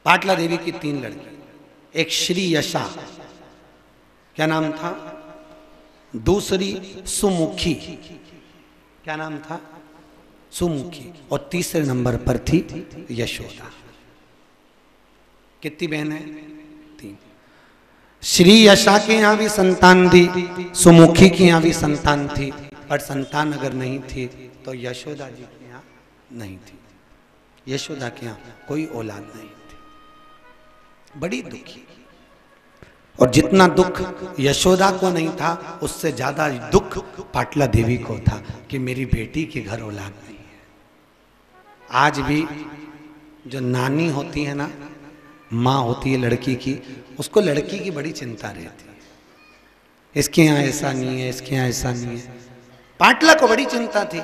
पाटला देवी की 3 लड़की, एक श्री यशा, क्या नाम था, दूसरी सुमुखी, क्या नाम था, सुमुखी, और तीसरे नंबर पर थी यशोदा। कितनी बहन है? 3। श्री यशा के यहां भी संतान थी, सुमुखी के यहां भी संतान थी, पर संतान अगर नहीं थी तो यशोदा जी के यहां नहीं थी। यशोदा के यहां कोई औलाद नहीं थी, बड़ी दुखी। और जितना दुख यशोदा को नहीं था, उससे ज्यादा दुख पाटला देवी को था कि मेरी बेटी के घर औलाद नहीं है। आज भी जो नानी होती है ना, माँ होती है लड़की की, उसको लड़की की बड़ी चिंता रहती है, इसके यहाँ ऐसा नहीं है, इसके यहाँ ऐसा नहीं है। पाटला को बड़ी चिंता थी।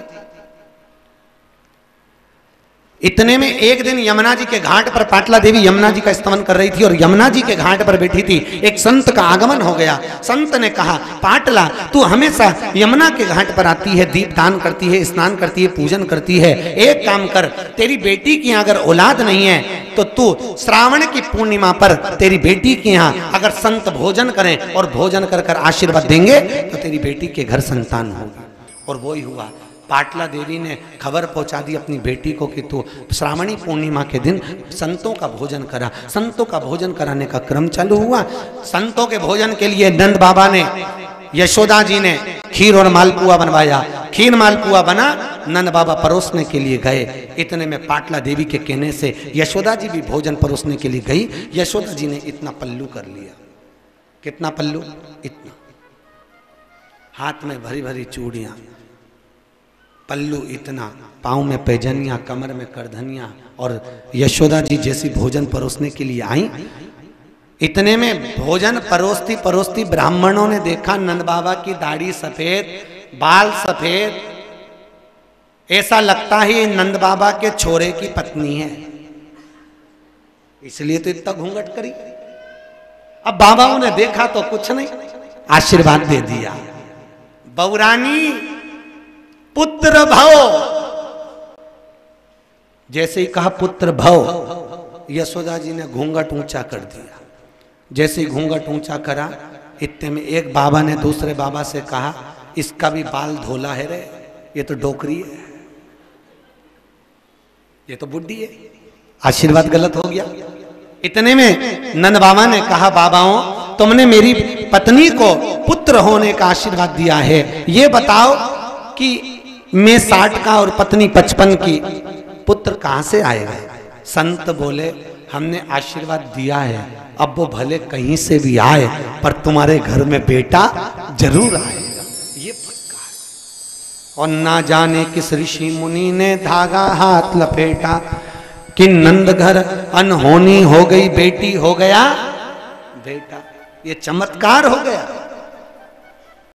इतने में एक दिन यमुना जी के घाट पर पाटला देवी यमुना जी का स्तवन कर रही थी और यमुना जी के घाट पर बैठी थी। एक संत का आगमन हो गया। संत ने कहा, पाटला तू हमेशा यमुना के घाट पर आती है, दीपदान करती है, स्नान करती है, पूजन करती है, एक काम कर, तेरी बेटी की अगर औलाद नहीं है तो तू श्रावण की पूर्णिमा पर तेरी बेटी के यहाँ अगर संत भोजन करें और भोजन कर कर आशीर्वाद देंगे तो तेरी बेटी के घर संतान होगा। और वो ही हुआ। पाटला देवी ने खबर पहुंचा दी अपनी बेटी को कि तू श्रावणी पूर्णिमा के दिन संतों का भोजन करा। संतों का भोजन कराने का क्रम चालू हुआ। संतों के भोजन के लिए नंद बाबा ने, यशोदा जी ने खीर और मालपुआ बनवाया। खीर मालपुआ बना, नंद बाबा परोसने के लिए गए। इतने में पाटला देवी के कहने से यशोदा जी भी भोजन परोसने के लिए गई। यशोदा जी ने इतना पल्लू कर लिया। कितना पल्लू? इतना। हाथ में भरी भरी चूड़ियां, पल्लू इतना, पाँव में पैजनिया, कमर में करधनिया, और यशोदा जी जैसी भोजन परोसने के लिए आई। इतने में भोजन परोसती परोसती ब्राह्मणों ने देखा नंद बाबा की दाढ़ी सफेद, बाल सफेद, ऐसा लगता है नंद बाबा के छोरे की पत्नी है, इसलिए तो इतना घूंघट करी। अब बाबाओं ने देखा तो कुछ नहीं, आशीर्वाद दे दिया, बहुरानी पुत्र भव। जैसे ही कहा पुत्र भव, यशोदा जी ने घूंघट ऊंचा कर दिया। जैसे ही घूंघट ऊंचा करा, इतने में एक बाबा ने दूसरे बाबा से कहा, इसका भी बाल धोला है रे, ये तो डोकरी है, ये तो बुड्ढी है। आशीर्वाद गलत हो गया। इतने में नंद बाबा ने कहा, बाबाओं तुमने मेरी पत्नी को पुत्र होने का आशीर्वाद दिया है, ये बताओ कि मैं 60 का और पत्नी 55 की, पुत्र कहां से आएगा? संत बोले, हमने आशीर्वाद दिया है, अब वो भले कहीं से भी आए पर तुम्हारे घर में बेटा जरूर आएगा, ये पक्का है। और ना जाने किस ऋषि मुनि ने धागा हाथ लपेटा कि नंद घर अनहोनी हो गई, बेटी हो गया बेटा। ये चमत्कार हो गया।